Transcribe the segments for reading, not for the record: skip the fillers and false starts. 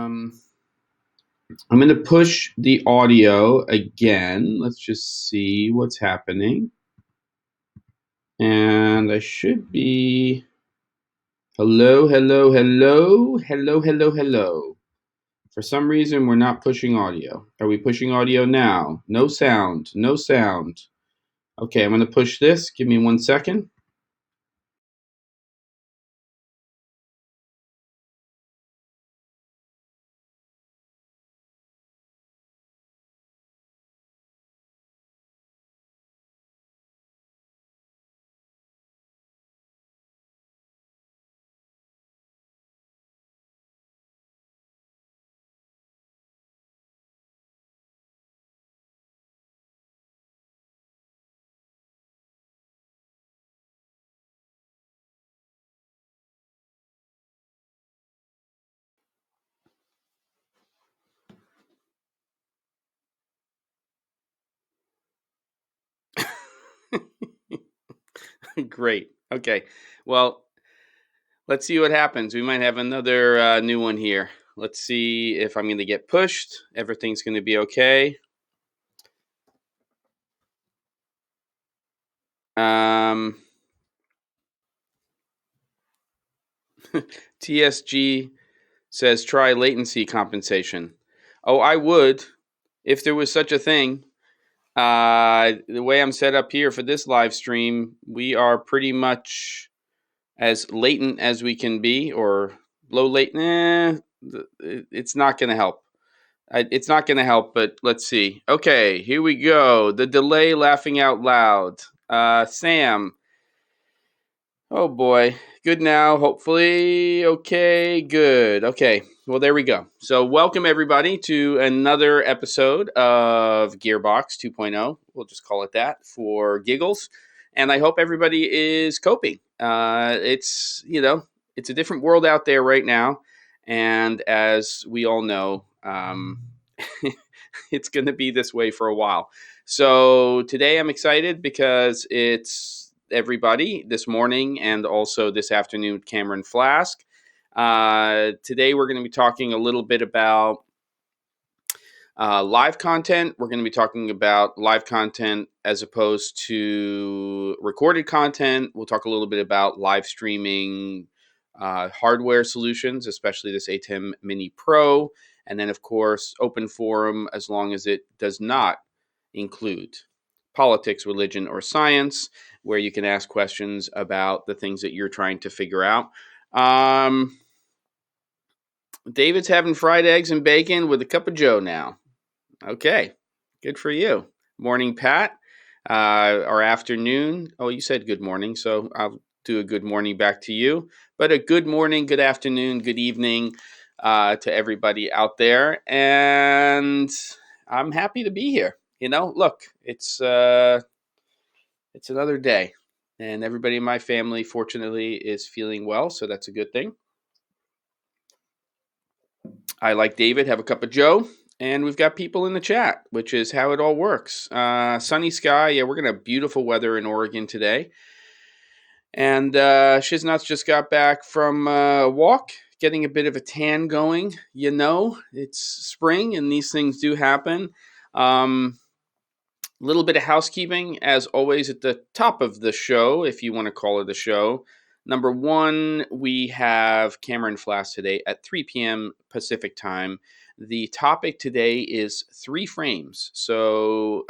I'm going to push the audio again. Let's just see what's happening. And I should be... Hello, hello, hello, hello, hello, hello. For some reason, we're not pushing audio. Are we pushing audio now? No sound, no sound. Okay, I'm going to push this. Give me 1 second. Great. Okay. Well, let's see what happens. We might have another new one here. Let's see if I'm going to get pushed. Everything's going to be okay. TSG says try latency compensation. Oh, I would if there was such a thing. The way I'm set up here for this live stream, we are pretty much as latent as we can be, or low latent. It's not going to help. It's not going to help, but let's see. Okay, here we go. The delay laughing out loud. Sam. Oh boy. Good now, hopefully. Okay, good. Okay, well, there we go. So welcome everybody to another episode of Gearbox 2.0. We'll just call it that for giggles. And I hope everybody is coping. It's a different world out there right now. And as we all know, it's going to be this way for a while. So today I'm excited because it's everybody this morning and also this afternoon, Cameron Flask. Today we're going to be talking a little bit about live content. We're going to be talking about live content as opposed to recorded content. We'll talk a little bit about live streaming hardware solutions, especially this ATEM Mini Pro. And then, of course, open forum as long as it does not include politics, religion, or science, where you can ask questions about the things that you're trying to figure out. David's having fried eggs and bacon with a cup of joe now. Okay, good for you. Morning, Pat, or afternoon. Oh, you said good morning, so I'll do a good morning back to you. But a good morning, good afternoon, good evening to everybody out there. And I'm happy to be here. Look, it's another day. And everybody in my family, fortunately, is feeling well, so that's a good thing. I, like David, have a cup of joe. And we've got people in the chat, which is how it all works. Sunny sky. Yeah, we're going to have beautiful weather in Oregon today. And Shiznot's just got back from a walk, getting a bit of a tan going. It's spring and these things do happen. Little bit of housekeeping, as always, at the top of the show, if you want to call it a show. Number one, we have Cameron Flask today at 3 p.m. Pacific time. The topic today is 3 frames. So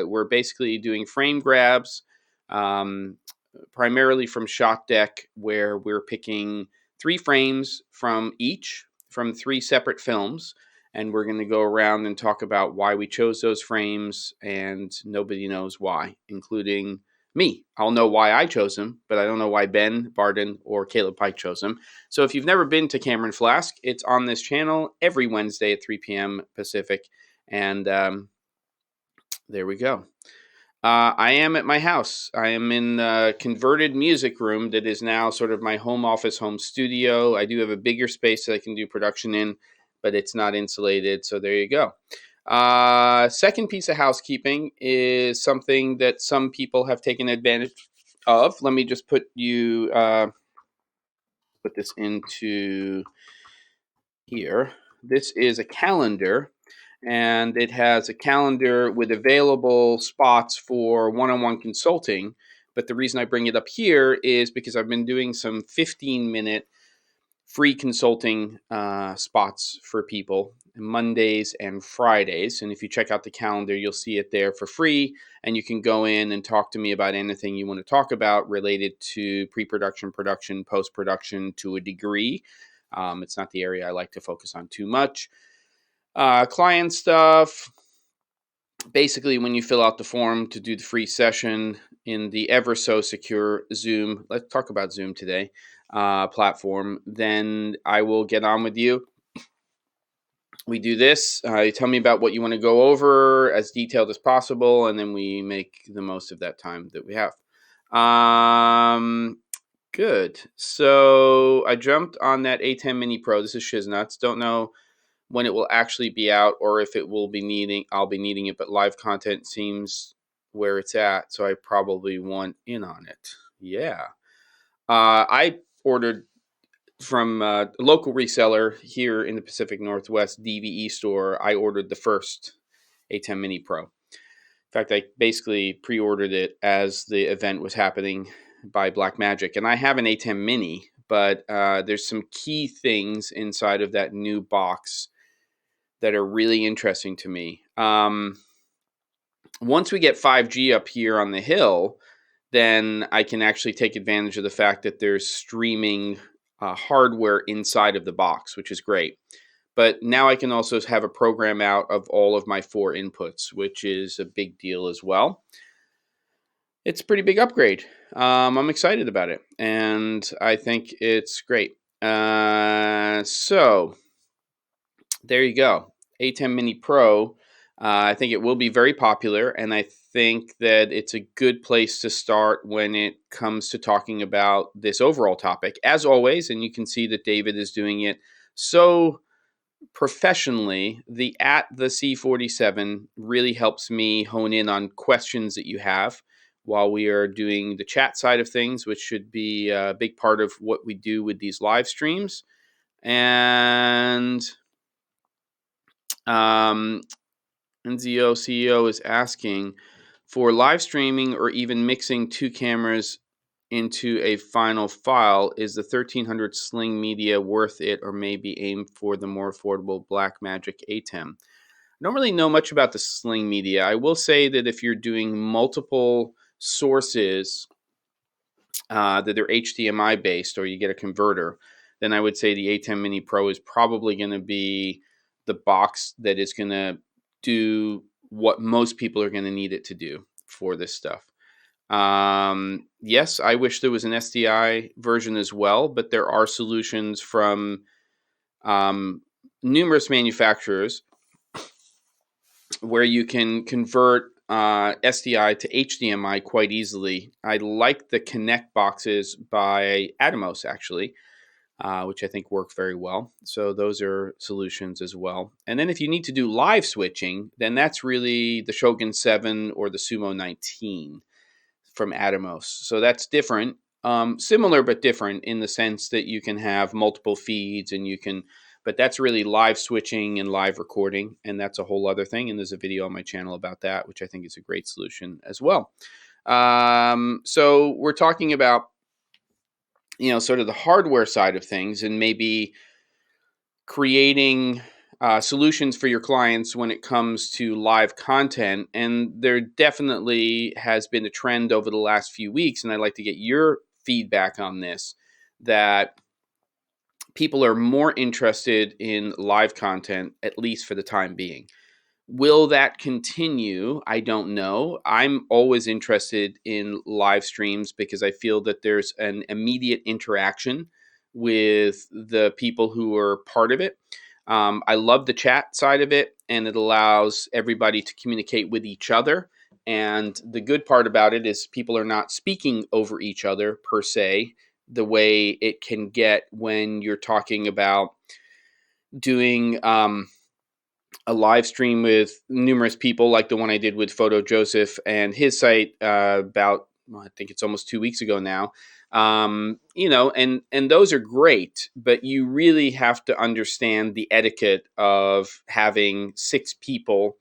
we're basically doing frame grabs, primarily from Shot Deck, where we're picking 3 frames from 3 separate films. And we're going to go around and talk about why we chose those frames, and nobody knows why, including me. I'll know why I chose them, but I don't know why Ben Barden or Caleb Pike chose them. So if you've never been to Cameron Flask, it's on this channel every Wednesday at 3 p.m. Pacific. And there we go. I am at my house. I am in a converted music room that is now sort of my home office, home studio. I do have a bigger space that I can do production in, but it's not insulated, so there you go. Second piece of housekeeping is something that some people have taken advantage of. Let me just put this into here. This is a calendar, and it has a calendar with available spots for one-on-one consulting. But the reason I bring it up here is because I've been doing some 15-minute free consulting spots for people Mondays and Fridays. And if you check out the calendar, you'll see it there for free. And you can go in and talk to me about anything you want to talk about related to pre-production, production, post-production to a degree. It's not the area I like to focus on too much. Client stuff. Basically, when you fill out the form to do the free session in the ever so secure Zoom, let's talk about Zoom today, platform, then I will get on with you. We do this. You tell me about what you want to go over as detailed as possible, and then we make the most of that time that we have. Good. So I jumped on that A10 Mini Pro. This is Shiznuts. Don't know when it will actually be out or if it will be needing. I'll be needing it, but live content seems where it's at, so I probably want in on it. Yeah. I ordered from a local reseller here in the Pacific Northwest, DVE store. I ordered the first A10 Mini Pro. In fact, I basically pre-ordered it as the event was happening by Blackmagic. And I have an A10 Mini, but there's some key things inside of that new box that are really interesting to me. Once we get 5G up here on the hill, then I can actually take advantage of the fact that there's streaming hardware inside of the box, which is great. But now I can also have a program out of all of my 4 inputs, which is a big deal as well. It's a pretty big upgrade. I'm excited about it, and I think it's great. So there you go. A10 Mini Pro. I think it will be very popular, and I think that it's a good place to start when it comes to talking about this overall topic. As always, and you can see that David is doing it so professionally, the @C47 really helps me hone in on questions that you have while we are doing the chat side of things, which should be a big part of what we do with these live streams. And NZO CEO is asking, for live streaming or even mixing 2 cameras into a final file, is the 1300 Sling Media worth it, or maybe aim for the more affordable Blackmagic ATEM? I don't really know much about the Sling Media. I will say that if you're doing multiple sources that are HDMI based, or you get a converter, then I would say the A10 Mini Pro is probably going to be the box that is going to do what most people are going to need it to do for this stuff. Yes, I wish there was an SDI version as well, but there are solutions from numerous manufacturers where you can convert SDI to HDMI quite easily. I like the Connect boxes by ATOMOS, actually, which I think work very well. So those are solutions as well. And then if you need to do live switching, then that's really the Shogun 7 or the Sumo 19 from ATOMOS. So that's different. Similar but different in the sense that you can have multiple feeds and you can, but that's really live switching and live recording, and that's a whole other thing. And there's a video on my channel about that, which I think is a great solution as well. So we're talking about, sort of the hardware side of things, and maybe creating solutions for your clients when it comes to live content. And there definitely has been a trend over the last few weeks, and I'd like to get your feedback on this, that people are more interested in live content, at least for the time being. Will that continue? I don't know. I'm always interested in live streams because I feel that there's an immediate interaction with the people who are part of it. I love the chat side of it, and it allows everybody to communicate with each other. And the good part about it is people are not speaking over each other per se, the way it can get when you're talking about doing a live stream with numerous people, like the one I did with Photo Joseph and his site about, I think it's almost 2 weeks ago now. And those are great, but you really have to understand the etiquette of having 6 people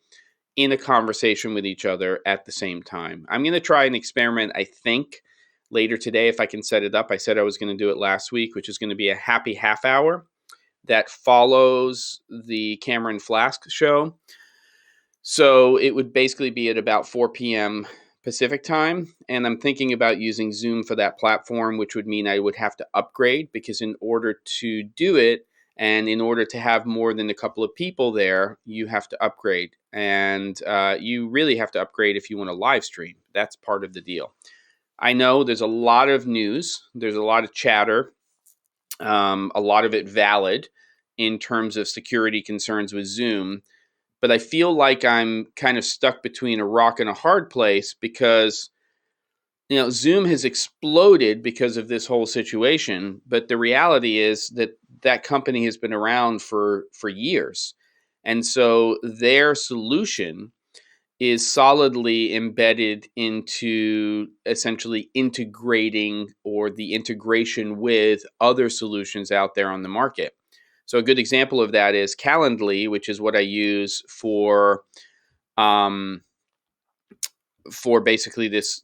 in a conversation with each other at the same time. I'm going to try an experiment, I think, later today if I can set it up. I said I was going to do it last week, which is going to be a happy half hour that follows the Cameron Flask show. So it would basically be at about 4 p.m. Pacific time. And I'm thinking about using Zoom for that platform, which would mean I would have to upgrade, because in order to do it and in order to have more than a couple of people there, you have to upgrade. And you really have to upgrade if you want to live stream. That's part of the deal. I know there's a lot of news, there's a lot of chatter, a lot of it valid in terms of security concerns with Zoom. But I feel like I'm kind of stuck between a rock and a hard place, because Zoom has exploded because of this whole situation. But the reality is that that company has been around for years. And so their solution is solidly embedded into essentially integrating, or the integration with, other solutions out there on the market. So a good example of that is Calendly, which is what I use for basically this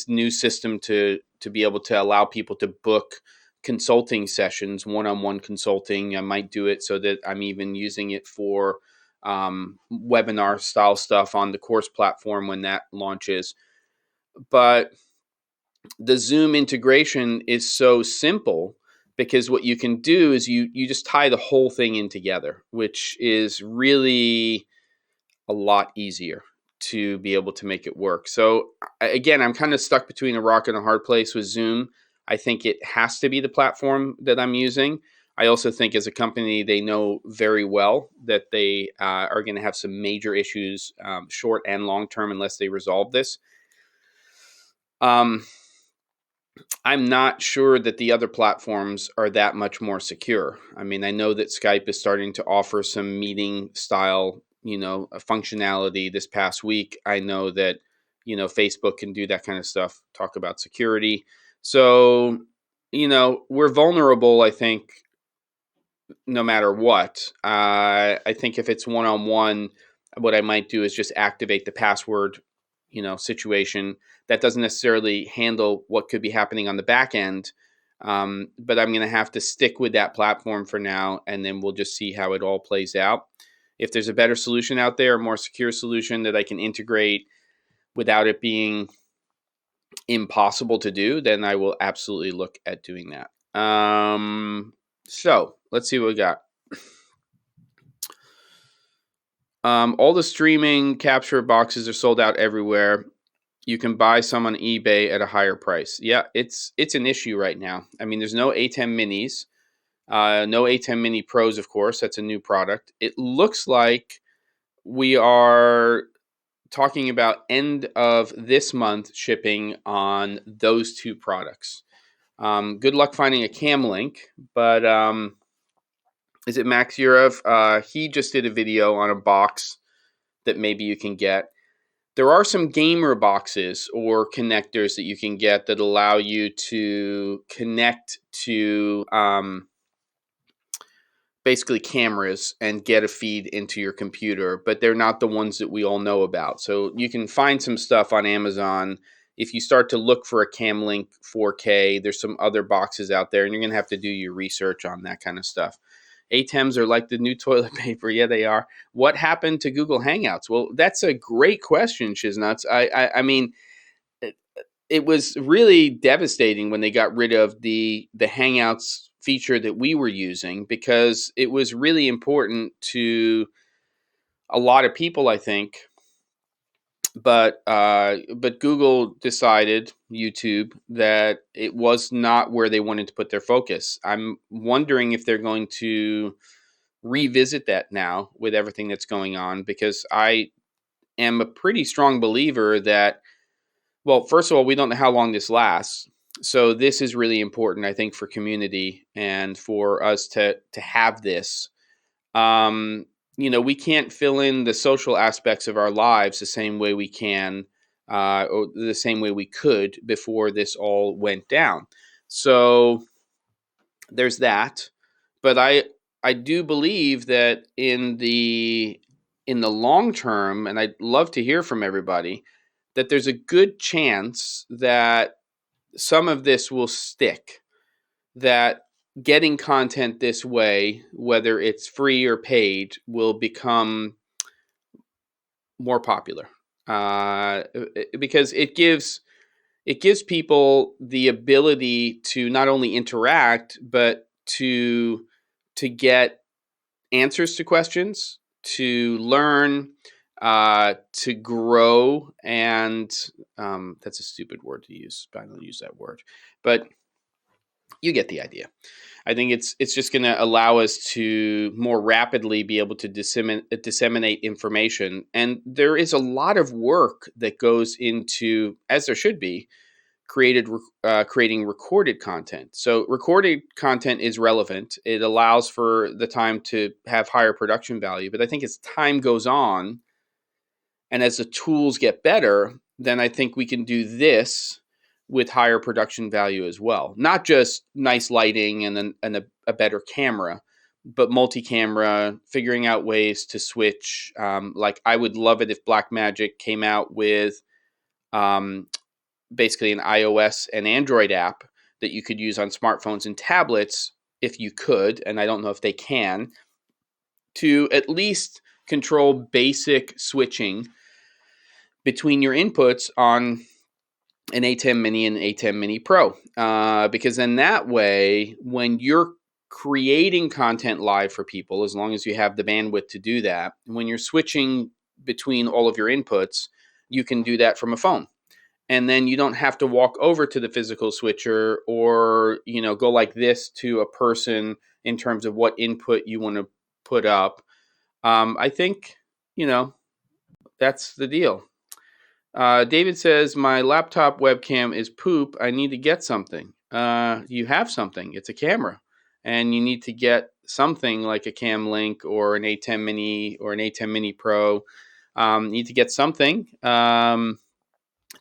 new system to be able to allow people to book consulting sessions, one-on-one consulting. I might do it so that I'm even using it for webinar style stuff on the course platform when that launches. But the Zoom integration is so simple, because what you can do is you just tie the whole thing in together, which is really a lot easier to be able to make it work. So again, I'm kind of stuck between a rock and a hard place with Zoom. I think it has to be the platform that I'm using. I also think as a company, they know very well that they are going to have some major issues, short and long term, unless they resolve this. I'm not sure that the other platforms are that much more secure. I mean, I know that Skype is starting to offer some meeting style, functionality this past week. I know that, Facebook can do that kind of stuff, talk about security. So, we're vulnerable, I think, no matter what. I think if it's one-on-one, what I might do is just activate the password, situation. That doesn't necessarily handle what could be happening on the back end. But I'm going to have to stick with that platform for now, and then we'll just see how it all plays out. If there's a better solution out there, a more secure solution that I can integrate without it being impossible to do, then I will absolutely look at doing that. So let's see what we got. All the streaming capture boxes are sold out everywhere. You can buy some on eBay at a higher price. Yeah, it's an issue right now. I mean, there's no A10 minis, no A10 mini Pros, of course. That's a new product. It looks like we are talking about end of this month shipping on those 2 products. Good luck finding a cam link, but is it Max Yurov? He just did a video on a box that maybe you can get. There are some gamer boxes or connectors that you can get that allow you to connect to basically cameras and get a feed into your computer, but they're not the ones that we all know about. So you can find some stuff on Amazon. If you start to look for a Camlink 4K, there's some other boxes out there, and you're going to have to do your research on that kind of stuff. ATEMs are like the new toilet paper. Yeah, they are. What happened to Google Hangouts? Well, that's a great question, Shiznuts. I mean, it was really devastating when they got rid of the Hangouts feature that we were using, because it was really important to a lot of people, I think. But Google decided, YouTube, that it was not where they wanted to put their focus. I'm wondering if they're going to revisit that now with everything that's going on, because I am a pretty strong believer that, well, first of all, we don't know how long this lasts. So this is really important, I think, for community and for us to have this. We can't fill in the social aspects of our lives the same way we can or the same way we could before this all went down. So there's that. But I do believe that in the long term, and I'd love to hear from everybody, that there's a good chance that some of this will stick, that getting content this way, whether it's free or paid, will become more popular, because it gives people the ability to not only interact, but to get answers to questions, to learn, to grow, and that's a stupid word to use, but I don't use that word. But you get the idea. I think it's just going to allow us to more rapidly be able to disseminate information. And there is a lot of work that goes into, as there should be, creating recorded content. So recorded content is relevant. It allows for the time to have higher production value. But I think as time goes on and as the tools get better, then I think we can do this with higher production value as well. Not just nice lighting and a better camera, but multi-camera, figuring out ways to switch. Like I would love it if Blackmagic came out with basically an iOS and Android app that you could use on smartphones and tablets, if you could, and I don't know if they can, to at least control basic switching between your inputs on an A10 Mini and A10 Mini Pro. Because then that way, when you're creating content live for people, as long as you have the bandwidth to do that, when you're switching between all of your inputs, you can do that from a phone. And then you don't have to walk over to the physical switcher or, go like this to a person in terms of what input you want to put up. I think, that's the deal. David says, my laptop webcam is poop. I need to get something. You have something. It's a camera. And you need to get something like a Cam Link or an A10 Mini or an A10 Mini Pro. You need to get something.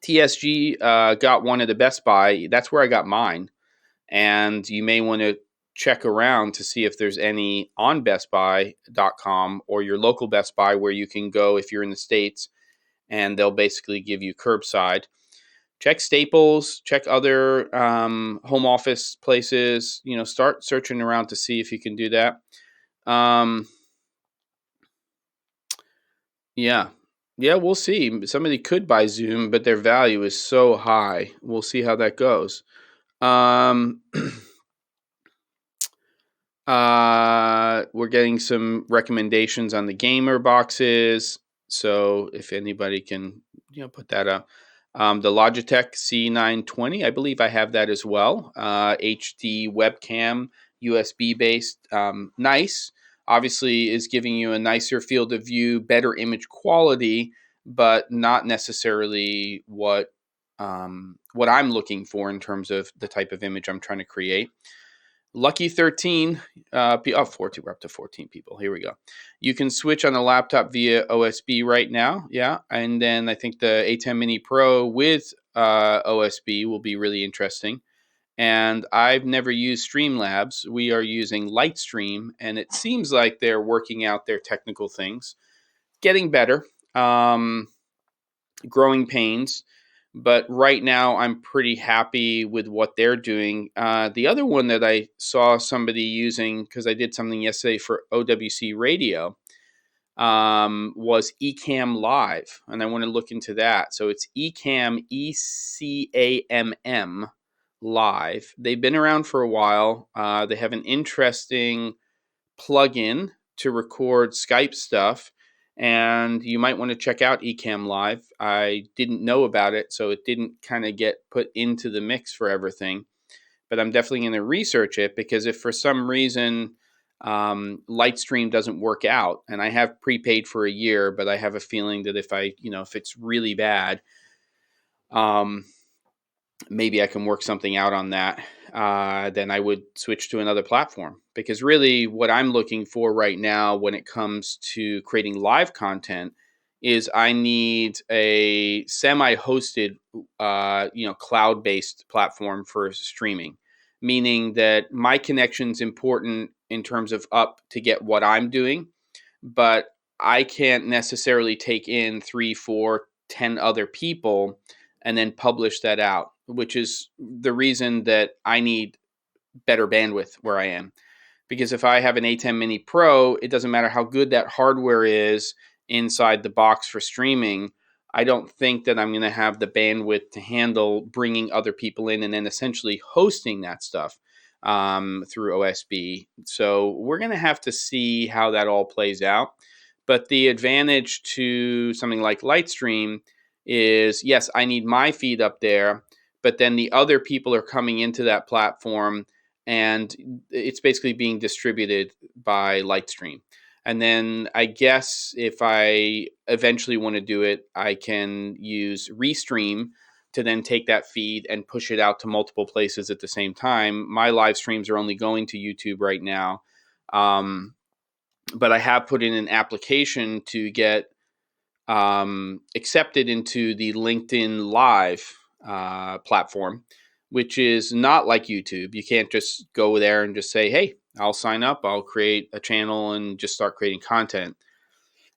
TSG got one at the Best Buy. That's where I got mine. And you may want to check around to see if there's any on bestbuy.com or your local Best Buy where you can go if you're in the States, and they'll basically give you curbside. Check Staples, check other home office places, start searching around to see if you can do that. Yeah, we'll see. Somebody could buy Zoom, but their value is so high. We'll see how that goes. We're getting some recommendations on the gamer boxes. So if anybody can, put that up. The Logitech C920, I believe I have that as well. HD webcam, USB based, nice. Obviously is giving you a nicer field of view, better image quality, but not necessarily what I'm looking for in terms of the type of image I'm trying to create. Lucky 13, 14, we're up to 14 people. Here we go. You can switch on the laptop via OSB right now. Yeah. And then I think the A10 Mini Pro with OSB will be really interesting. And I've never used Streamlabs. We are using Lightstream, and it seems like they're working out their technical things, getting better, growing pains. But right now, I'm pretty happy with what they're doing. The other one that I saw somebody using, because I did something yesterday for OWC Radio, was Ecamm Live, and I want to look into that. So it's Ecamm, ECAMM Live. They've been around for a while. They have an interesting plugin to record Skype stuff, and you might want to check out Ecamm Live. I didn't know about it, so it didn't kind of get put into the mix for everything. But I'm definitely going to research it, because if for some reason Lightstream doesn't work out, and I have prepaid for a year, but I have a feeling that if it's really bad, maybe I can work something out on that. Then I would switch to another platform, because really what I'm looking for right now when it comes to creating live content is I need a semi-hosted, cloud-based platform for streaming, meaning that my connection's important in terms of up to get what I'm doing, but I can't necessarily take in 3, 4, 10 other people and then publish that out, which is the reason that I need better bandwidth where I am. Because if I have an A10 Mini Pro, it doesn't matter how good that hardware is inside the box for streaming. I don't think that I'm going to have the bandwidth to handle bringing other people in and then essentially hosting that stuff through OSB. So we're going to have to see how that all plays out. But the advantage to something like Lightstream is, yes, I need my feed up there, but then the other people are coming into that platform and it's basically being distributed by Lightstream. And then I guess if I eventually want to do it, I can use Restream to then take that feed and push it out to multiple places at the same time. My live streams are only going to YouTube right now. But I have put in an application to get accepted into the LinkedIn Live platform, which is not like YouTube. You can't just go there and just say, hey, I'll sign up, I'll create a channel and just start creating content.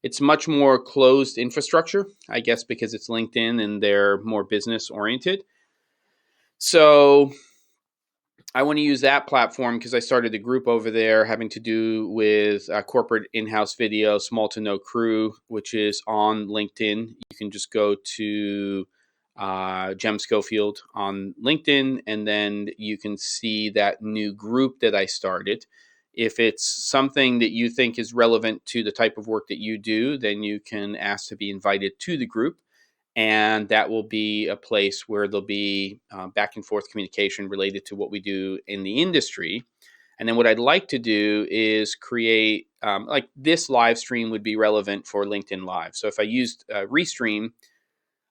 It's much more closed infrastructure, I guess, because it's LinkedIn and they're more business oriented. So I want to use that platform because I started a group over there having to do with corporate in-house video, small to no crew, which is on LinkedIn. You can just go to Jem Schofield on LinkedIn, and then you can see that new group that I started. If it's something that you think is relevant to the type of work that you do, then you can ask to be invited to the group. And that will be a place where there'll be back and forth communication related to what we do in the industry. And then what I'd like to do is create, like this live stream would be relevant for LinkedIn Live. So if I used Restream,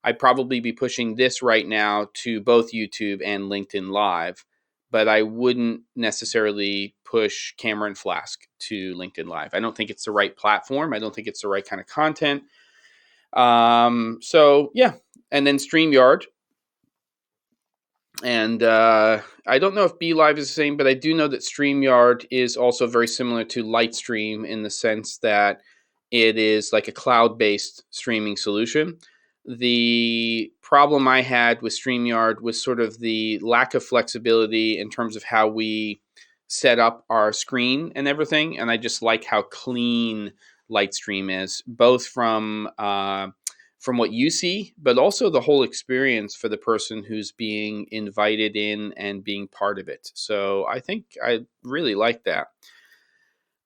I'd probably be pushing this right now to both YouTube and LinkedIn Live, but I wouldn't necessarily push Camera and Flask to LinkedIn Live. I don't think it's the right platform. I don't think it's the right kind of content. So yeah, and then StreamYard. And I don't know if BeLive is the same, but I do know that StreamYard is also very similar to Lightstream in the sense that it is like a cloud-based streaming solution. The problem I had with StreamYard was sort of the lack of flexibility in terms of how we set up our screen and everything. And I just like how clean Lightstream is, both from what you see, but also the whole experience for the person who's being invited in and being part of it. So I think I really like that.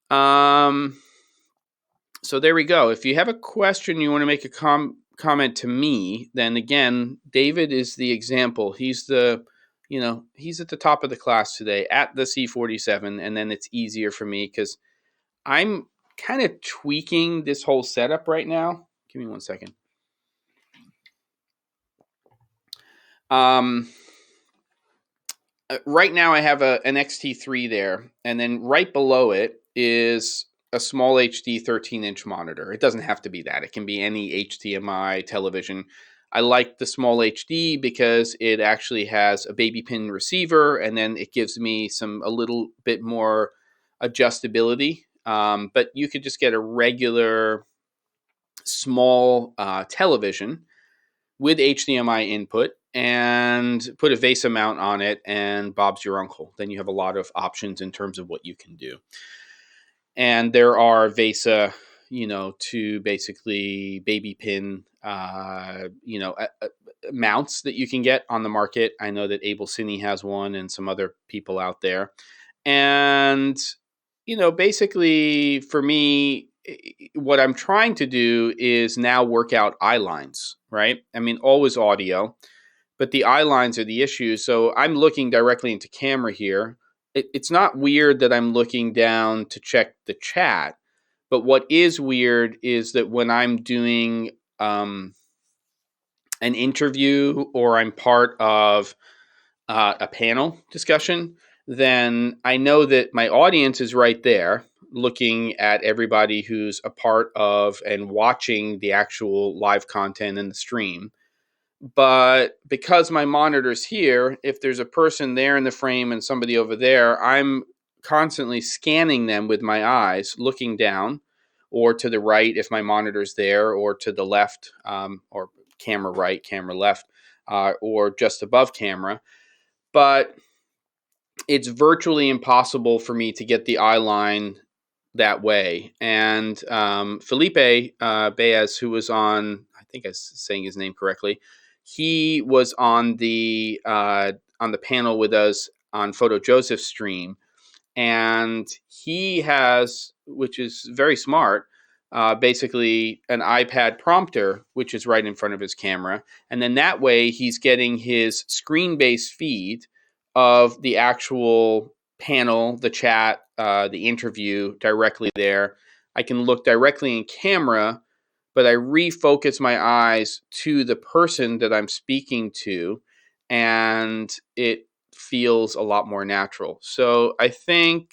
So there we go. If you have a question, you want to make a comment to me, then again, David is the example. He's he's at the top of the class today at the C47, and then it's easier for me because I'm kind of tweaking this whole setup right now. Give me 1 second. Right now I have an X-T3 there, and then right below it is a small HD 13-inch monitor. It doesn't have to be that. It can be any HDMI television. I like the small HD because it actually has a baby pin receiver, and then it gives me a little bit more adjustability. But you could just get a regular small television with HDMI input and put a VESA mount on it, and Bob's your uncle. Then you have a lot of options in terms of what you can do. And there are VESA, to basically baby pin, mounts that you can get on the market. I know that Abel Cine has one and some other people out there. And, basically for me, what I'm trying to do is now work out eye lines, right? I mean, always audio, but the eye lines are the issue. So I'm looking directly into camera here. It's not weird that I'm looking down to check the chat, but what is weird is that when I'm doing an interview or I'm part of a panel discussion, then I know that my audience is right there. looking at everybody who's a part of and watching the actual live content in the stream. But because my monitor's here, if there's a person there in the frame and somebody over there, I'm constantly scanning them with my eyes, looking down or to the right if my monitor's there, or to the left, or camera right, camera left, or just above camera. But it's virtually impossible for me to get the eye line that way. And Felipe Baez, who was on, I think I'm saying his name correctly, he was on the panel with us on Photo Joseph's stream, and he has, which is very smart, basically an iPad prompter, which is right in front of his camera, and then that way he's getting his screen-based feed of the actual panel, the chat, the interview directly there. I can look directly in camera, but I refocus my eyes to the person that I'm speaking to, and it feels a lot more natural. So I think,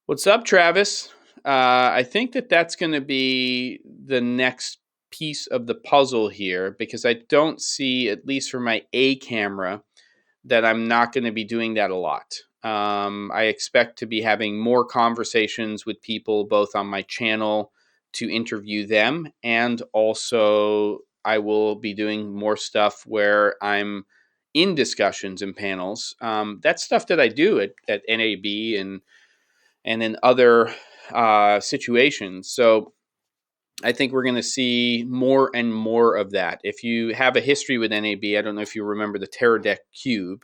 what's up, Travis? I think that's going to be the next piece of the puzzle here, because I don't see, at least for my A camera, that I'm not going to be doing that a lot. I expect to be having more conversations with people both on my channel to interview them, and also I will be doing more stuff where I'm in discussions and panels. That's stuff that I do at NAB and in other situations. So I think we're going to see more and more of that. If you have a history with NAB, I don't know if you remember the Teradek Cube,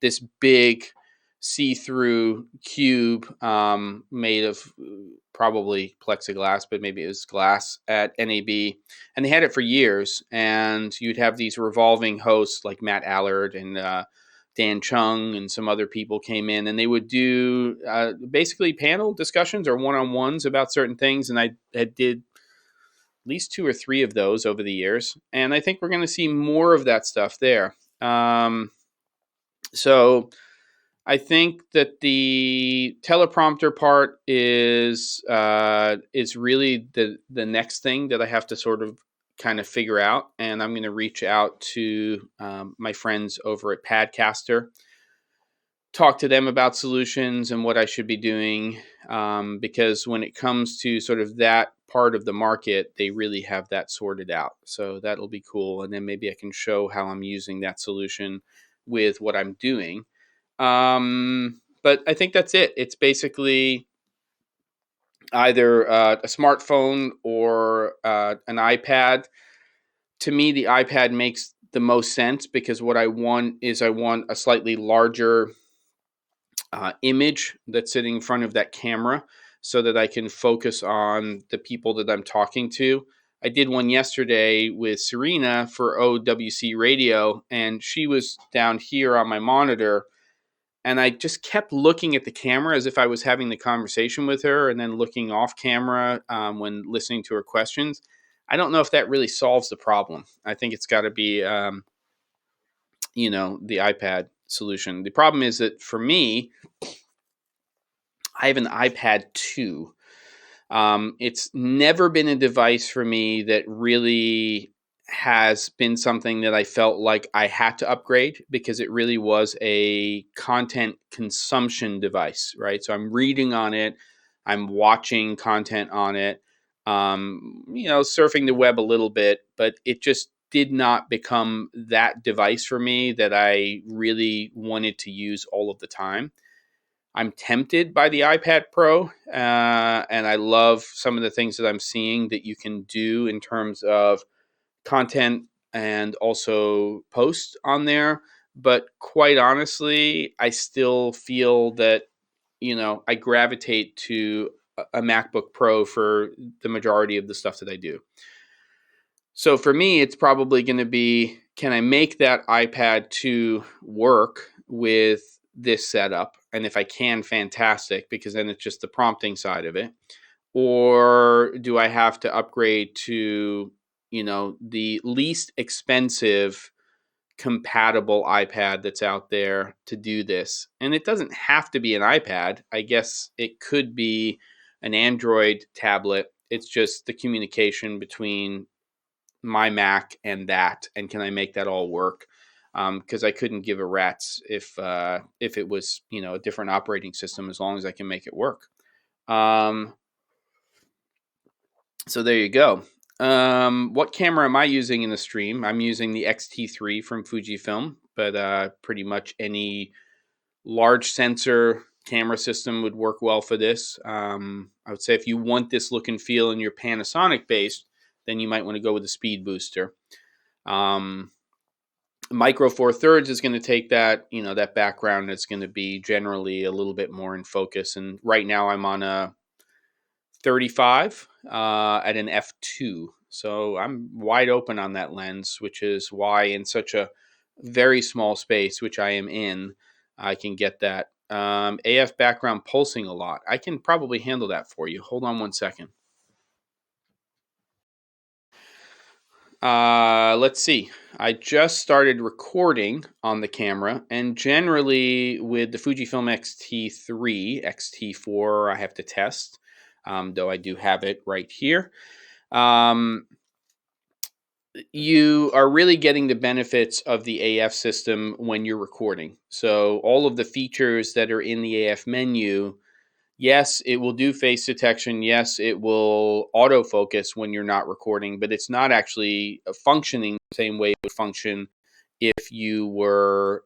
this big see-through cube made of probably plexiglass, but maybe it was glass at NAB. And they had it for years. And you'd have these revolving hosts like Matt Allard and Dan Chung and some other people came in, and they would do basically panel discussions or one-on-ones about certain things. And I did at least 2 or 3 of those over the years. And I think we're going to see more of that stuff there. So I think that the teleprompter part is really the next thing that I have to sort of kind of figure out, and I'm going to reach out to my friends over at Padcaster, talk to them about solutions and what I should be doing, because when it comes to sort of that part of the market, they really have that sorted out. So that'll be cool, and then maybe I can show how I'm using that solution with what I'm doing. But I think that's it. It's basically either a smartphone or an iPad. To me, the iPad makes the most sense, because what I want is a slightly larger image that's sitting in front of that camera, so that I can focus on the people that I'm talking to. I did one yesterday with Serena for OWC Radio, and she was down here on my monitor, and I just kept looking at the camera as if I was having the conversation with her, and then looking off camera when listening to her questions. I don't know if that really solves the problem. I think it's got to be, the iPad solution. The problem is that for me, I have an iPad 2. It's never been a device for me that really has been something that I felt like I had to upgrade, because it really was a content consumption device, right? So I'm reading on it, I'm watching content on it, surfing the web a little bit, but it just did not become that device for me that I really wanted to use all of the time. I'm tempted by the iPad Pro, and I love some of the things that I'm seeing that you can do in terms of content and also post on there. But quite honestly, I still feel that, I gravitate to a MacBook Pro for the majority of the stuff that I do. So for me, it's probably going to be, can I make that iPad 2 work with this setup? And if I can, fantastic, because then it's just the prompting side of it. Or do I have to upgrade to, the least expensive compatible iPad that's out there to do this. And it doesn't have to be an iPad. I guess it could be an Android tablet. It's just the communication between my Mac and that, and can I make that all work? Because I couldn't give a rat's if it was, you know, a different operating system, as long as I can make it work. So there you go. What camera am I using in the stream? I'm using the X-T3 from Fujifilm, but pretty much any large sensor camera system would work well for this. I would say if you want this look and feel and you're Panasonic based, then you might want to go with a speed booster. Micro Four Thirds is going to take that, you know, that background. It's going to be generally a little bit more in focus. And right now I'm on a 35 at an f2. So I'm wide open on that lens, which is why in such a very small space, which I am in, I can get that. AF background pulsing a lot. I can probably handle that for you. Hold on one second. Let's see. I just started recording on the camera, and generally with the Fujifilm X-T3, X-T4 I have to test, though I do have it right here. You are really getting the benefits of the AF system when you're recording. So all of the features that are in the AF menu, yes, it will do face detection. Yes, it will autofocus when you're not recording, but it's not actually functioning the same way it would function if you were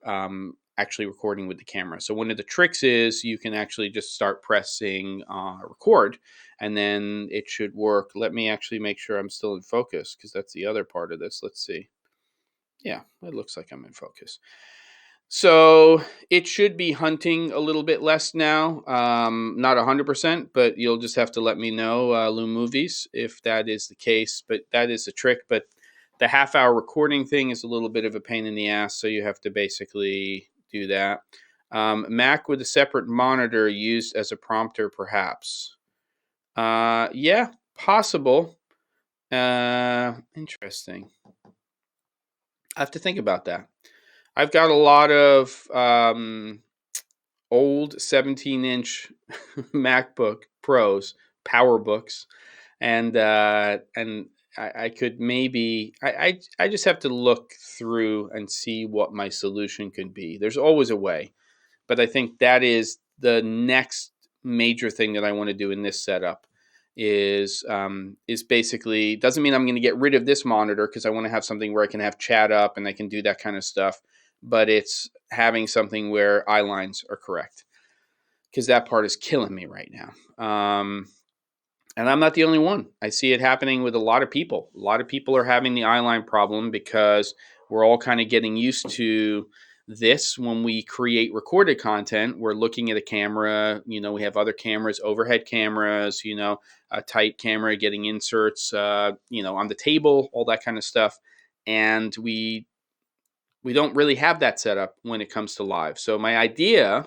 actually recording with the camera. So one of the tricks is you can actually just start pressing record, and then it should work. Let me actually make sure I'm still in focus, because that's the other part of this. Let's see. Yeah, it looks like I'm in focus. So it should be hunting a little bit less now. Not 100%, but you'll just have to let me know, Loom Movies, if that is the case. But that is a trick. But the half-hour recording thing is a little bit of a pain in the ass, so you have to basically do that. Mac with a separate monitor used as a prompter, perhaps. Yeah, possible. Interesting. I have to think about that. I've got a lot of old 17-inch MacBook Pros, PowerBooks, and I could maybe I just have to look through and see what my solution could be. There's always a way, but I think that is the next major thing that I want to do in this setup. Is basically, doesn't mean I'm going to get rid of this monitor, because I want to have something where I can have chat up and I can do that kind of stuff. But it's having something where eye lines are correct, because that part is killing me right now. And I'm not the only one. I see it happening with a lot of people. A lot of people are having the eye line problem because we're all kind of getting used to this. When we create recorded content, we're looking at a camera. You know, we have other cameras, overhead cameras, you know, a tight camera getting inserts, you know, on the table, all that kind of stuff. And we don't really have that setup when it comes to live. So my idea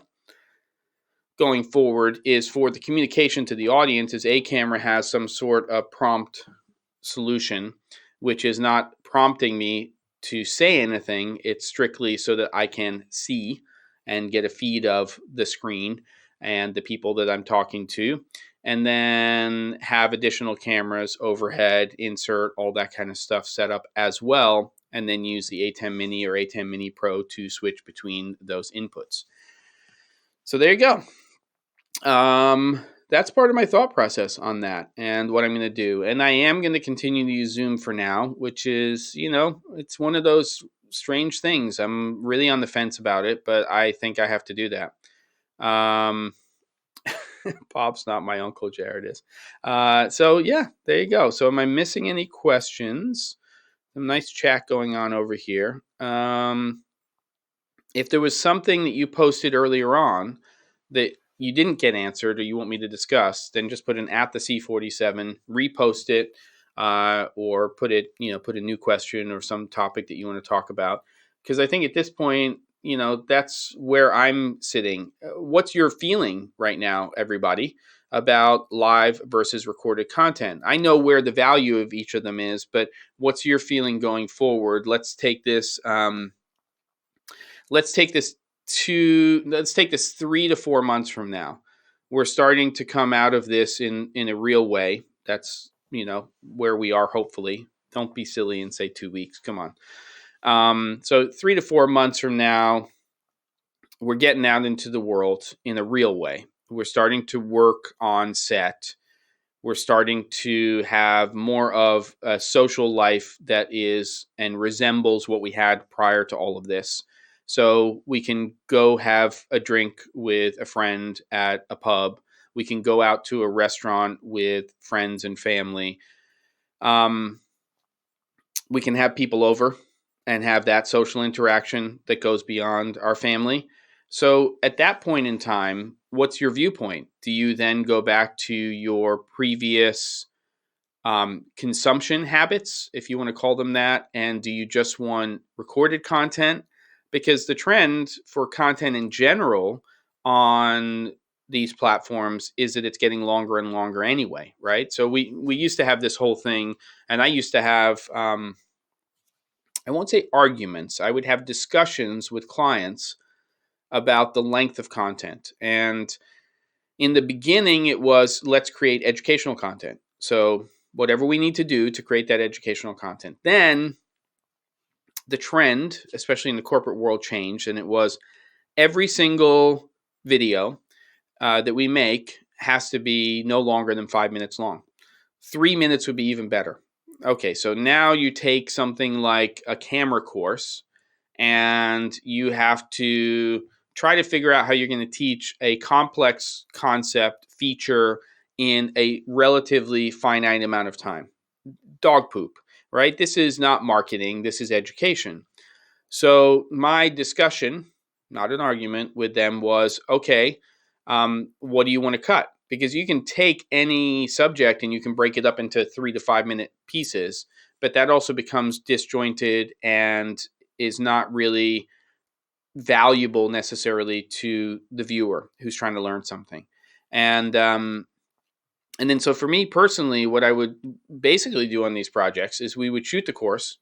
going forward is for the communication to the audience is a camera has some sort of prompt solution, which is not prompting me to say anything. It's strictly so that I can see and get a feed of the screen and the people that I'm talking to, and then have additional cameras, overhead, insert, all that kind of stuff set up as well, and then use the A10 Mini or A10 Mini Pro to switch between those inputs. So there you go. That's part of my thought process on that and what I'm going to do. And I am going to continue to use Zoom for now, which is, you know, it's one of those strange things. I'm really on the fence about it, but I think I have to do that. Bob's not my uncle, Jared is. So yeah, there you go. So am I missing any questions? Some nice chat going on over here. If there was something that you posted earlier on that you didn't get answered or you want me to discuss, then just put an at the C47, repost it, or put it, you know, put a new question or some topic that you want to talk about. Because I think at this point, you know, that's where I'm sitting. What's your feeling right now, everybody, about live versus recorded content? I know where the value of each of them is, but what's your feeling going forward? Let's take this let's take this 3 to 4 months from now. We're starting to come out of this in a real way. That's, where we are, hopefully. Don't be silly and say 2 weeks. Come on. So 3 to 4 months from now, we're getting out into the world in a real way. We're starting to work on set. We're starting to have more of a social life that is and resembles what we had prior to all of this. So we can go have a drink with a friend at a pub. We can go out to a restaurant with friends and family. We can have people over and have that social interaction that goes beyond our family. So at that point in time, what's your viewpoint? Do you then go back to your previous consumption habits, if you want to call them that? And do you just want recorded content? Because the trend for content in general on these platforms is that it's getting longer and longer anyway, right? So we used to have this whole thing, and I used to have, I won't say arguments, I would have discussions with clients about the length of content. And in the beginning, it was, let's create educational content. So whatever we need to do to create that educational content. Then the trend, especially in the corporate world, changed, and it was every single video that we make has to be no longer than 5 minutes long. 3 minutes would be even better. Okay, so now you take something like a camera course and you have to try to figure out how you're going to teach a complex concept feature in a relatively finite amount of time. Dog poop, right? This is not marketing. This is education. So my discussion, not an argument with them, was, okay, what do you want to cut? Because you can take any subject and you can break it up into 3 to 5 minute pieces, but that also becomes disjointed and is not really valuable necessarily to the viewer who's trying to learn something. And then so for me personally, what I would basically do on these projects is we would shoot the course,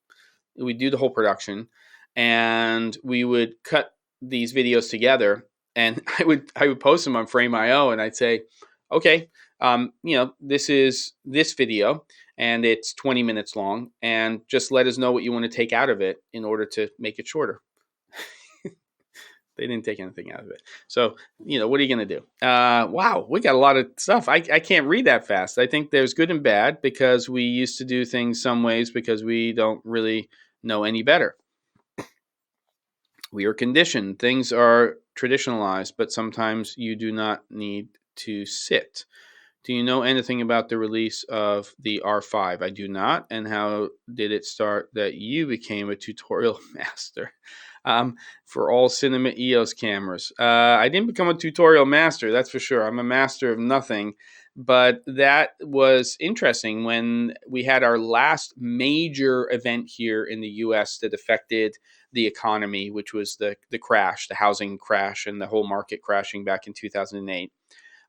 we'd do the whole production, and we would cut these videos together, and I would post them on Frame.io, and I'd say, okay, this is this video, and it's 20 minutes long, and just let us know what you want to take out of it in order to make it shorter. They didn't take anything out of it. So, what are you going to do? Wow, we got a lot of stuff. I can't read that fast. I think there's good and bad because we used to do things some ways because we don't really know any better. We are conditioned. Things are traditionalized, but sometimes you do not need to sit. Do you know anything about the release of the R5? I do not. And how did it start that you became a tutorial master for all cinema EOS cameras? I didn't become a tutorial master, that's for sure. I'm a master of nothing. But that was interesting when we had our last major event here in the US that affected the economy, which was the crash, the housing crash, and the whole market crashing back in 2008.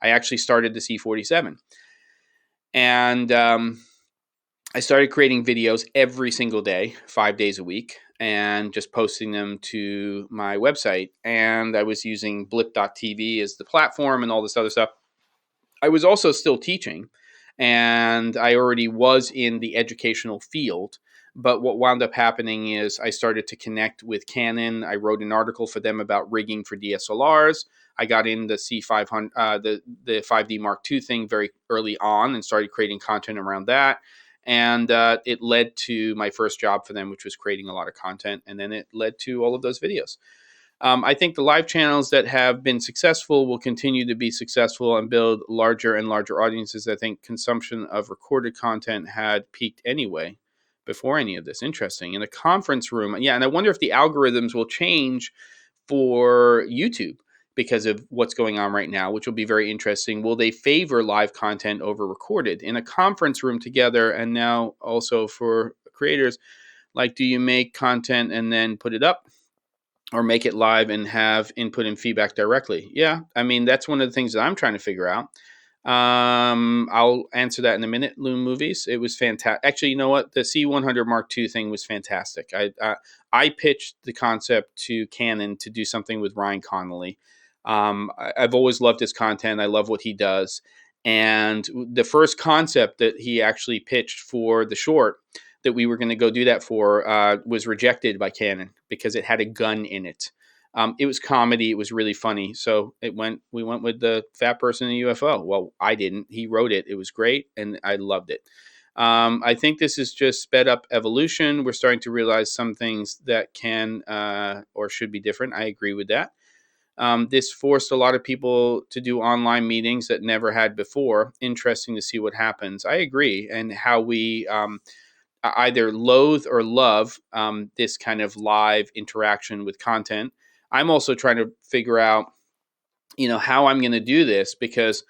I actually started the C47. And I started creating videos every single day, 5 days a week, and just posting them to my website. And I was using blip.tv as the platform and all this other stuff. I was also still teaching, and I already was in the educational field. But what wound up happening is I started to connect with Canon. I wrote an article for them about rigging for DSLRs. I got in the C500, the 5D Mark II thing very early on and started creating content around that. And it led to my first job for them, which was creating a lot of content. And then it led to all of those videos. I think the live channels that have been successful will continue to be successful and build larger and larger audiences. I think consumption of recorded content had peaked anyway before any of this. Interesting. In a conference room, yeah, and I wonder if the algorithms will change for YouTube because of what's going on right now, which will be very interesting. Will they favor live content over recorded in a conference room together? And now also for creators, like, do you make content and then put it up, or make it live and have input and feedback directly? Yeah, I mean, that's one of the things that I'm trying to figure out. I'll answer that in a minute. Loon movies. It was fantastic. Actually, you know what? The C100 Mark II thing was fantastic. I pitched the concept to Canon to do something with Ryan Connolly. I've always loved his content. I love what he does. And the first concept that he actually pitched for the short that we were going to go do that for was rejected by Canon because it had a gun in it. It was comedy. It was really funny. So we went with the fat person in the UFO. Well, I didn't. He wrote it. It was great, and I loved it. I think this is just sped up evolution. We're starting to realize some things that can or should be different. I agree with that. This forced a lot of people to do online meetings that never had before. Interesting to see what happens. I agree. And how we either loathe or love this kind of live interaction with content. I'm also trying to figure out, how I'm going to do this, because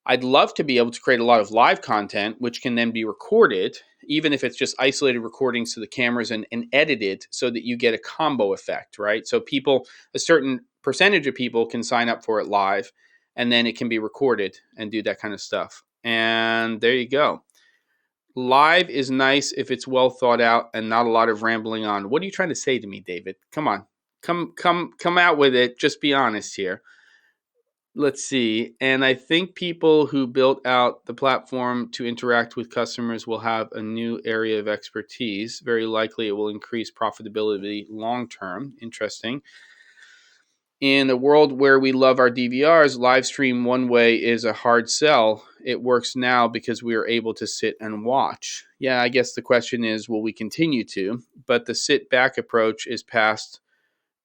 I'd love to be able to create a lot of live content, which can then be recorded, even if it's just isolated recordings to the cameras and edited so that you get a combo effect, right? So a certain percentage of people can sign up for it live, and then it can be recorded and do that kind of stuff. And there you go. Live is nice if it's well thought out and not a lot of rambling on. What are you trying to say to me, David? Come on. Come out with it. Just be honest here. Let's see. And I think people who built out the platform to interact with customers will have a new area of expertise. Very likely it will increase profitability long term. Interesting. In a world where we love our DVRs, live stream one way is a hard sell. It works now because we are able to sit and watch. Yeah, I guess the question is, will we continue to? But the sit back approach is past,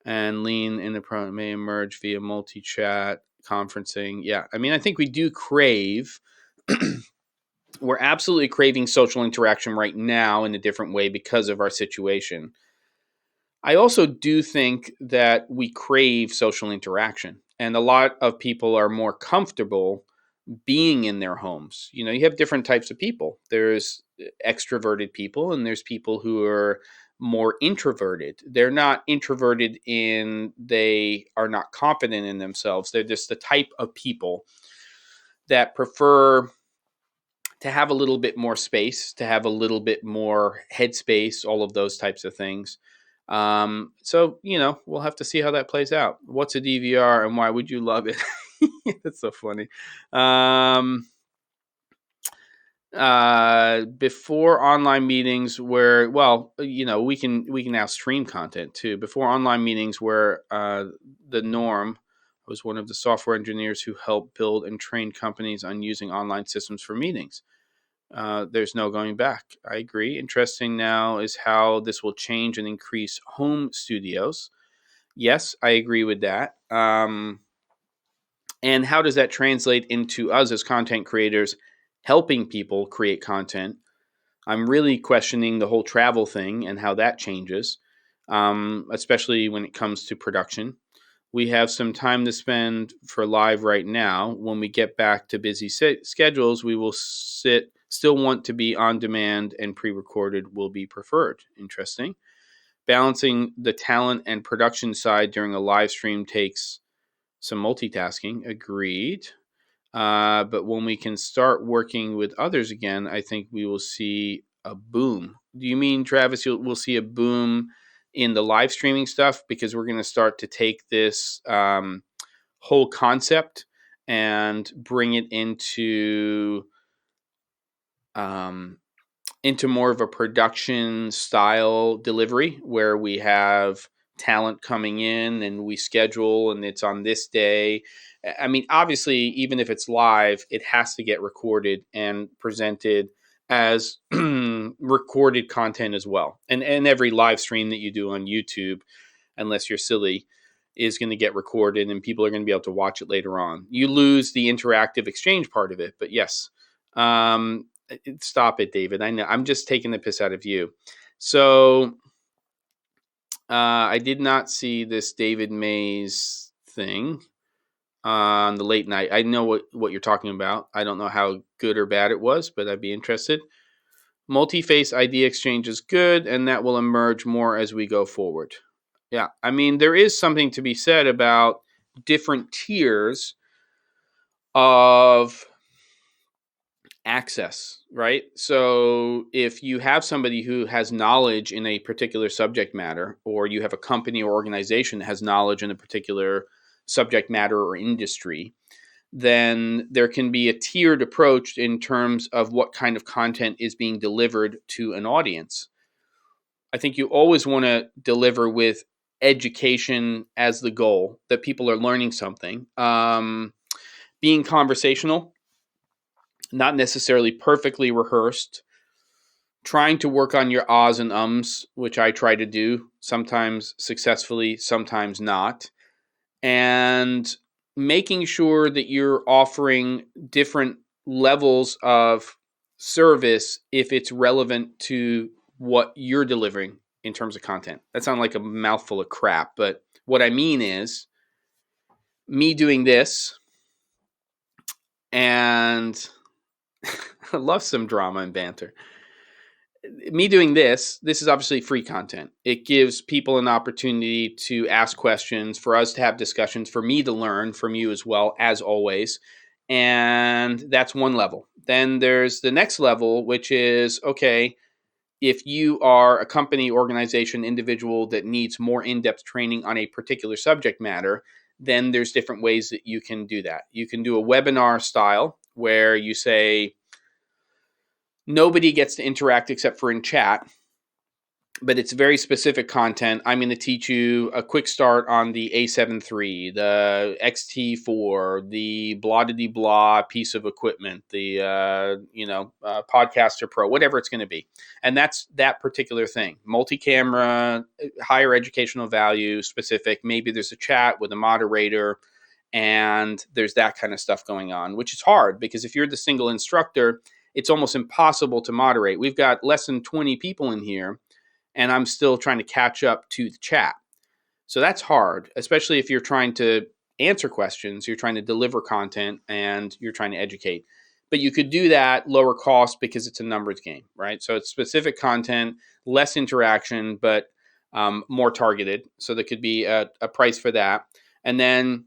and lean in the may emerge via multi-chat, conferencing. Yeah, I mean, I think we do crave, we're absolutely craving social interaction right now in a different way because of our situation. I also do think that we crave social interaction, and a lot of people are more comfortable being in their homes. You have different types of people. There's extroverted people, and there's people who are more introverted. They're not introverted they are not confident in themselves. They're just the type of people that prefer to have a little bit more space, to have a little bit more headspace, all of those types of things. So, we'll have to see how that plays out. What's a DVR and why would you love it? That's so funny. Before online meetings where, we can now stream content too. Before online meetings where the norm, I was one of the software engineers who helped build and train companies on using online systems for meetings. There's no going back. I agree. Interesting now is how this will change and increase home studios. Yes, I agree with that. And how does that translate into us as content creators helping people create content? I'm really questioning the whole travel thing and how that changes, especially when it comes to production. We have some time to spend for live right now. When we get back to busy schedules, we will still want to be on demand, and pre-recorded will be preferred. Interesting. Balancing the talent and production side during a live stream takes some multitasking. Agreed. But when we can start working with others again, I think we will see a boom. Do you mean, Travis, we'll see a boom in the live streaming stuff because we're going to start to take this whole concept and bring it into more of a production style delivery where we have talent coming in and we schedule and it's on this day. I mean, obviously, even if it's live, it has to get recorded and presented as recorded content as well. And every live stream that you do on YouTube, unless you're silly, is going to get recorded and people are going to be able to watch it later on. You lose the interactive exchange part of it, but yes. Stop it, David. I know. I'm just taking the piss out of you. So I did not see this David Mays thing on the late night. I know what you're talking about. I don't know how good or bad it was, but I'd be interested. Multi-face ID exchange is good, and that will emerge more as we go forward. Yeah, I mean, there is something to be said about different tiers of access, right? So if you have somebody who has knowledge in a particular subject matter, or you have a company or organization that has knowledge in a particular subject matter or industry, then there can be a tiered approach in terms of what kind of content is being delivered to an audience. I think you always want to deliver with education as the goal, that people are learning something. Being conversational, not necessarily perfectly rehearsed, trying to work on your ahs and ums, which I try to do, sometimes successfully, sometimes not, and making sure that you're offering different levels of service if it's relevant to what you're delivering in terms of content. That sounds like a mouthful of crap, but what I mean is me doing this, and I love some drama and banter. Me doing this is obviously free content. It gives people an opportunity to ask questions, for us to have discussions, for me to learn from you as well, as always. And that's one level. Then there's the next level, which is, okay, if you are a company, organization, individual that needs more in-depth training on a particular subject matter, then there's different ways that you can do that. You can do a webinar style where you say, nobody gets to interact except for in chat, but it's very specific content. I'm going to teach you a quick start on the A7 III, the X-T4, the blah-de-blah piece of equipment, the Podcaster Pro, whatever it's going to be. And that's that particular thing. Multi-camera, higher educational value, specific. Maybe there's a chat with a moderator, and there's that kind of stuff going on, which is hard because if you're the single instructor, it's almost impossible to moderate. We've got less than 20 people in here, and I'm still trying to catch up to the chat. So that's hard, especially if you're trying to answer questions, you're trying to deliver content, and you're trying to educate. But you could do that lower cost because it's a numbers game, right? So it's specific content, less interaction, but more targeted. So there could be a price for that. And then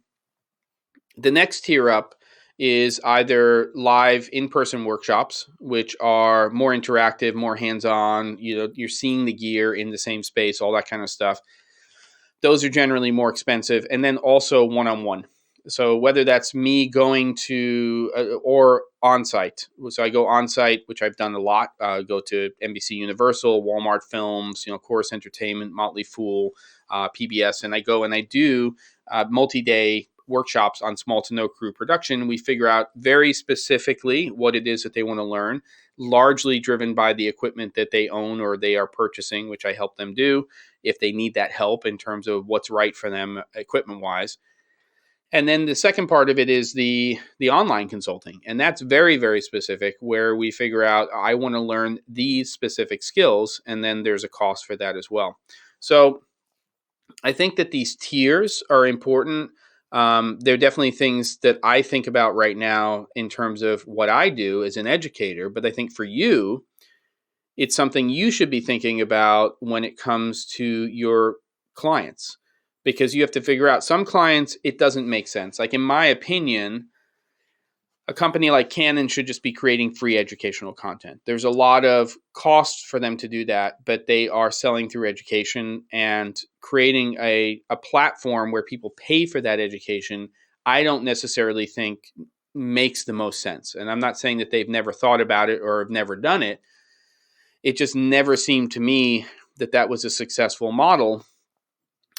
the next tier up is either live in-person workshops, which are more interactive, more hands-on. You're seeing the gear in the same space, all that kind of stuff. Those are generally more expensive. And then also one-on-one. So whether that's me going to or on-site. So I go on-site, which I've done a lot. Go to NBC Universal, Walmart Films, Chorus Entertainment, Motley Fool, PBS, and I go and I do multi-day workshops on small to no crew production. We figure out very specifically what it is that they want to learn, largely driven by the equipment that they own or they are purchasing, which I help them do if they need that help in terms of what's right for them equipment wise. And then the second part of it is the online consulting. And that's very, very specific, where we figure out, I want to learn these specific skills, and then there's a cost for that as well. So I think that these tiers are important. They're definitely things that I think about right now in terms of what I do as an educator. But I think for you, it's something you should be thinking about when it comes to your clients, because you have to figure out some clients, it doesn't make sense. Like in my opinion, a company like Canon should just be creating free educational content. There's a lot of costs for them to do that, but they are selling through education and creating a platform where people pay for that education. I don't necessarily think makes the most sense. And I'm not saying that they've never thought about it or have never done it. It just never seemed to me that that was a successful model.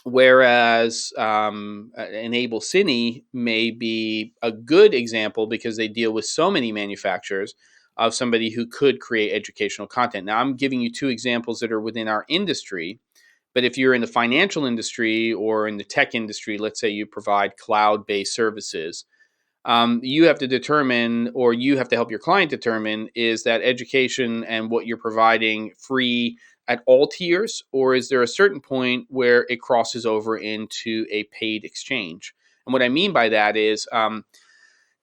Whereas Enable Cine may be a good example because they deal with so many manufacturers of somebody who could create educational content. Now, I'm giving you two examples that are within our industry, but if you're in the financial industry or in the tech industry, let's say you provide cloud-based services, you have to determine, or you have to help your client determine, is that education and what you're providing free at all tiers, or is there a certain point where it crosses over into a paid exchange? And what I mean by that is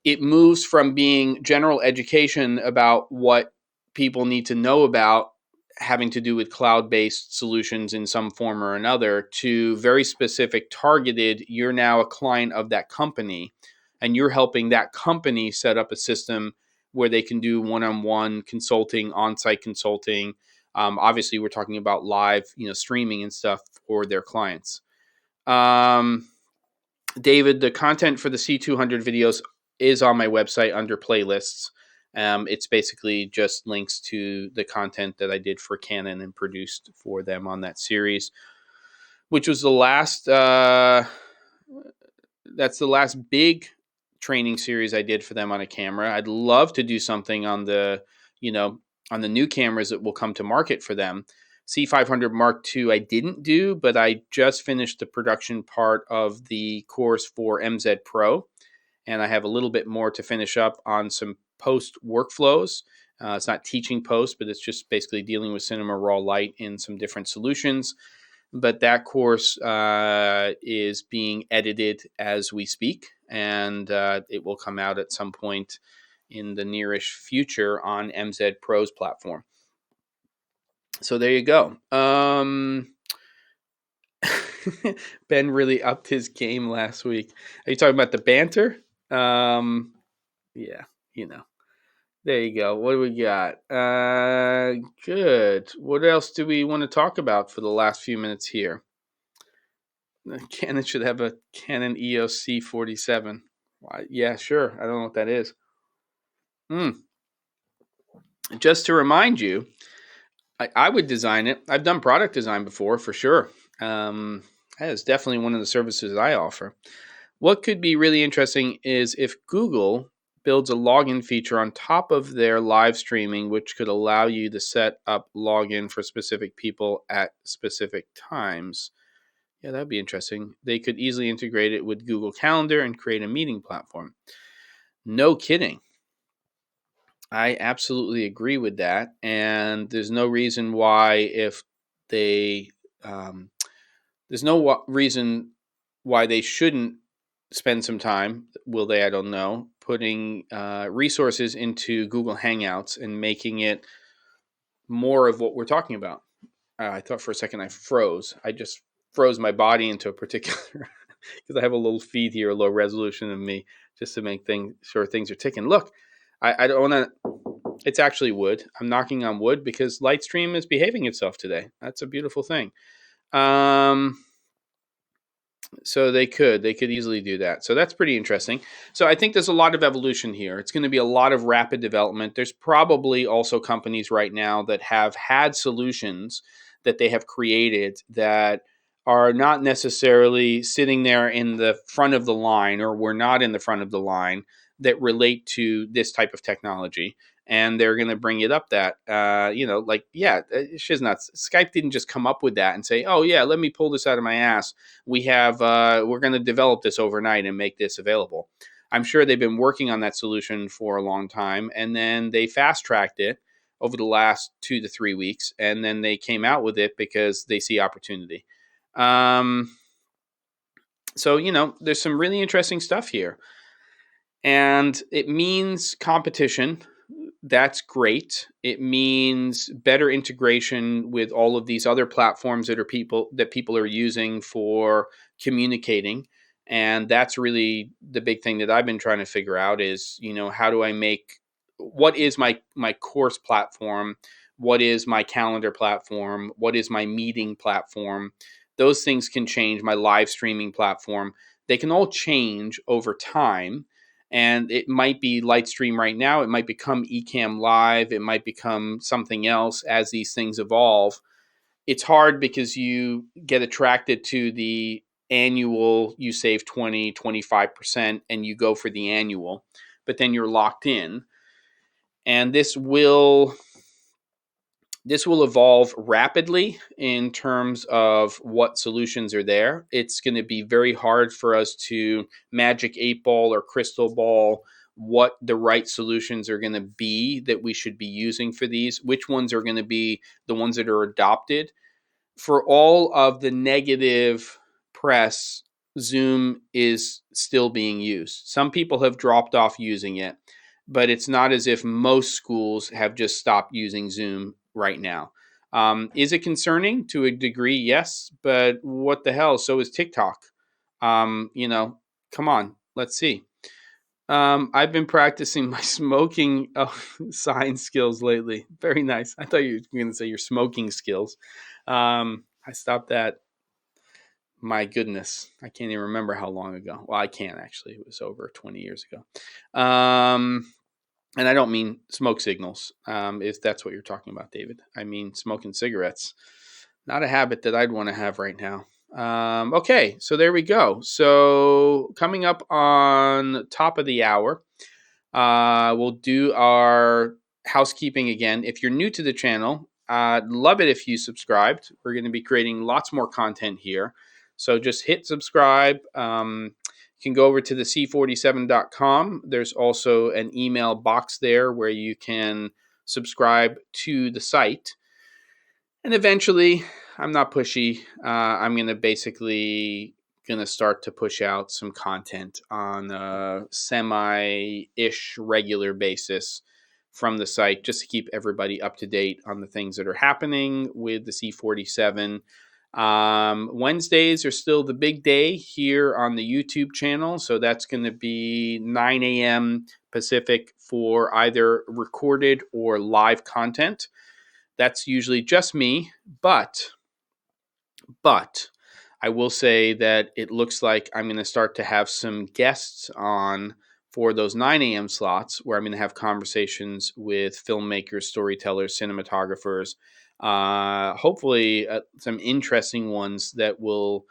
it moves from being general education about what people need to know about having to do with cloud-based solutions in some form or another, to very specific, targeted, you're now a client of that company. and you're helping that company set up a system where they can do one-on-one consulting, on-site consulting. Obviously, we're talking about live, streaming and stuff for their clients. David, the content for the C200 videos is on my website under playlists. It's basically just links to the content that I did for Canon and produced for them on that series, which was the last. That's the last big training series I did for them on a camera. I'd love to do something on the new cameras that will come to market for them. C500 Mark II I didn't do, but I just finished the production part of the course for MZ Pro, and I have a little bit more to finish up on some post workflows. It's not teaching post, but it's just basically dealing with cinema raw light in some different solutions. But that course is being edited as we speak, and it will come out at some point in the nearish future on MZ Pro's platform. So there you go. Ben really upped his game last week. Are you talking about the banter? Yeah, There you go. What do we got? Good. What else do we want to talk about for the last few minutes here? Canon should have a Canon EOS C47. Yeah, sure. I don't know what that is. Just to remind you, I would design it. I've done product design before, for sure. That is definitely one of the services I offer. What could be really interesting is if Google builds a login feature on top of their live streaming, which could allow you to set up login for specific people at specific times. Yeah, that'd be interesting. They could easily integrate it with Google Calendar and create a meeting platform. No kidding. I absolutely agree with that. And there's no reason why if they, there's no reason why they shouldn't spend some time, will they? I don't know, putting resources into Google Hangouts and making it more of what we're talking about. I thought for a second I froze. I just froze my body into a particular, because I have a little feed here, a low resolution of me, just to make sure things are ticking. Look, I don't want to, it's actually wood. I'm knocking on wood because Lightstream is behaving itself today. That's a beautiful thing. So they could easily do that. So that's pretty interesting. So I think there's a lot of evolution here. It's going to be a lot of rapid development. There's probably also companies right now that have had solutions that they have created that are not necessarily sitting there in the front of the line, or were not in the front of the line, that relate to this type of technology. And they're going to bring it up that, shiznut's. Skype didn't just come up with that and say, oh, yeah, let me pull this out of my ass. We're going to develop this overnight and make this available. I'm sure they've been working on that solution for a long time, and then they fast-tracked it over the last 2 to 3 weeks, and then they came out with it because they see opportunity. So, there's some really interesting stuff here. And it means competition. That's great. It means better integration with all of these other platforms that people are using for communicating. And that's really the big thing that I've been trying to figure out is, how do I what is my course platform? What is my calendar platform? What is my meeting platform? Those things can change. My live streaming platform. They can all change over time. And it might be Lightstream right now. It might become Ecamm Live. It might become something else as these things evolve. It's hard because you get attracted to the annual, you save 20, 25%, and you go for the annual. But then you're locked in. And this will evolve rapidly in terms of what solutions are there. It's going to be very hard for us to magic 8-ball or crystal ball what the right solutions are going to be that we should be using for these, which ones are going to be the ones that are adopted. For all of the negative press, Zoom is still being used. Some people have dropped off using it, but it's not as if most schools have just stopped using Zoom right now. Is it concerning to a degree? Yes, but what the hell? So is TikTok. Come on, let's see. I've been practicing my smoking sign skills lately. Very nice. I thought you were going to say your smoking skills. I stopped that. My goodness, I can't even remember how long ago. Well, I can't actually. It was over 20 years ago. And I don't mean smoke signals, if that's what you're talking about, David. I mean smoking cigarettes. Not a habit that I'd want to have right now. Okay, so there we go. So coming up on top of the hour, we'll do our housekeeping again. If you're new to the channel, I'd love it if you subscribed. We're going to be creating lots more content here. So just hit subscribe. You can go over to the c47.com. There's also an email box there where you can subscribe to the site. And eventually, I'm not pushy. I'm going to basically start to push out some content on a semi-ish regular basis from the site, just to keep everybody up to date on the things that are happening with the C47. Wednesdays are still the big day here on the YouTube channel. So that's going to be 9 a.m. Pacific for either recorded or live content. That's usually just me, but I will say that it looks like I'm going to start to have some guests on for those 9 a.m. slots, where I'm going to have conversations with filmmakers, storytellers, cinematographers, hopefully some interesting ones that will,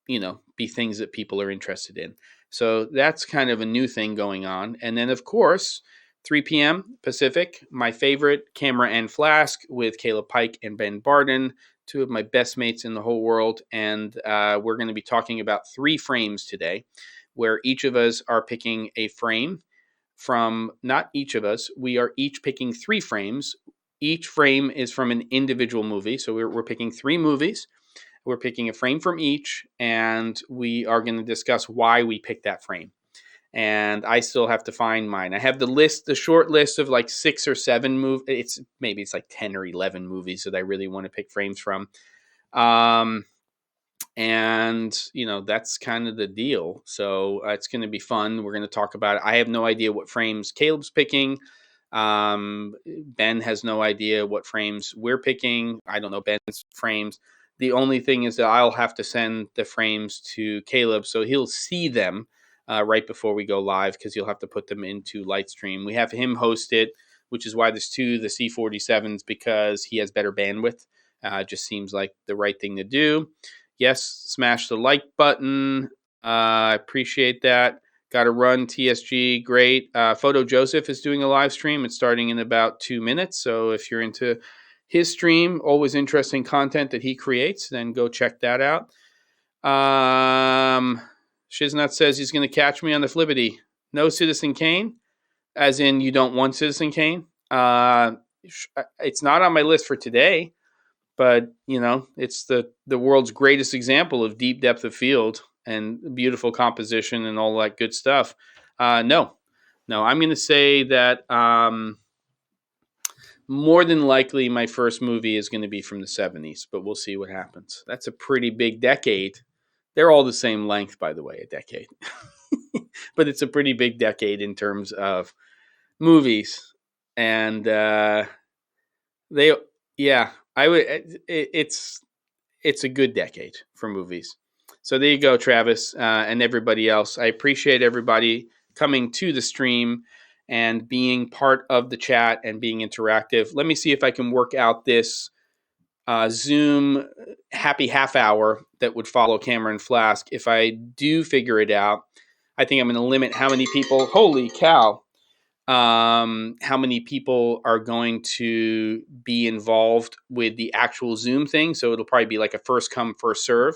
be things that people are interested in. So that's kind of a new thing going on. And then, of course, 3 p.m. Pacific, my favorite, Camera and Flask with Caleb Pike and Ben Barden, two of my best mates in the whole world. And we're going to be talking about 3 frames today, where each of us are picking a frame from, not each of us, we are each picking 3 frames. Each frame is from an individual movie. So we're picking 3 movies. We're picking a frame from each, and we are going to discuss why we picked that frame. And I still have to find mine. I have the short list of like 6 or 7 movies. It's like 10 or 11 movies that I really want to pick frames from. And that's kind of the deal. So it's going to be fun. We're going to talk about it. I have no idea what frames Caleb's picking. Ben has no idea what frames we're picking. I don't know Ben's frames. The only thing is that I'll have to send the frames to Caleb, so he'll see them right before we go live, because you'll have to put them into Lightstream. We have him host it, which is why there's 2 the C47s, because he has better bandwidth. It just seems like the right thing to do. Yes, smash the like button. I appreciate that. Got to run, TSG. Great. Photo Joseph is doing a live stream. It's starting in about 2 minutes. So if you're into his stream, always interesting content that he creates, then go check that out. Shiznut says he's going to catch me on the flippity. No Citizen Kane, as in you don't want Citizen Kane. It's not on my list for today, but it's the world's greatest example of deep depth of field and beautiful composition and all that good stuff. No, I'm going to say that more than likely my first movie is going to be from the 70s, but we'll see what happens. That's a pretty big decade. They're all the same length, by the way, a decade. But it's a pretty big decade in terms of movies. And it's a good decade for movies. So there you go, Travis, and everybody else. I appreciate everybody coming to the stream and being part of the chat and being interactive. Let me see if I can work out this Zoom happy half hour that would follow Camera and Flask. If I do figure it out, I think I'm going to limit how many people, holy cow, how many people are going to be involved with the actual Zoom thing. So it'll probably be like a first come, first serve.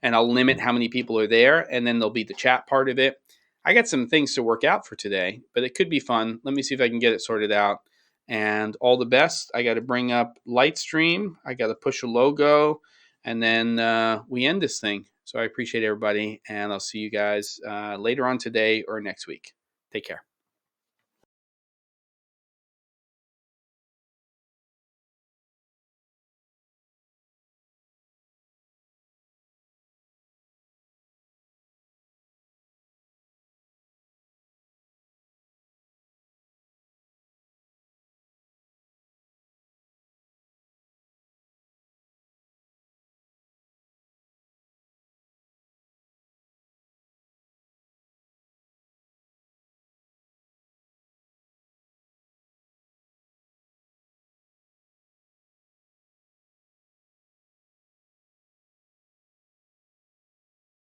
And I'll limit how many people are there. And then there'll be the chat part of it. I got some things to work out for today, but it could be fun. Let me see if I can get it sorted out. And all the best. I got to bring up Lightstream. I got to push a logo. And then we end this thing. So I appreciate everybody. And I'll see you guys later on today or next week. Take care.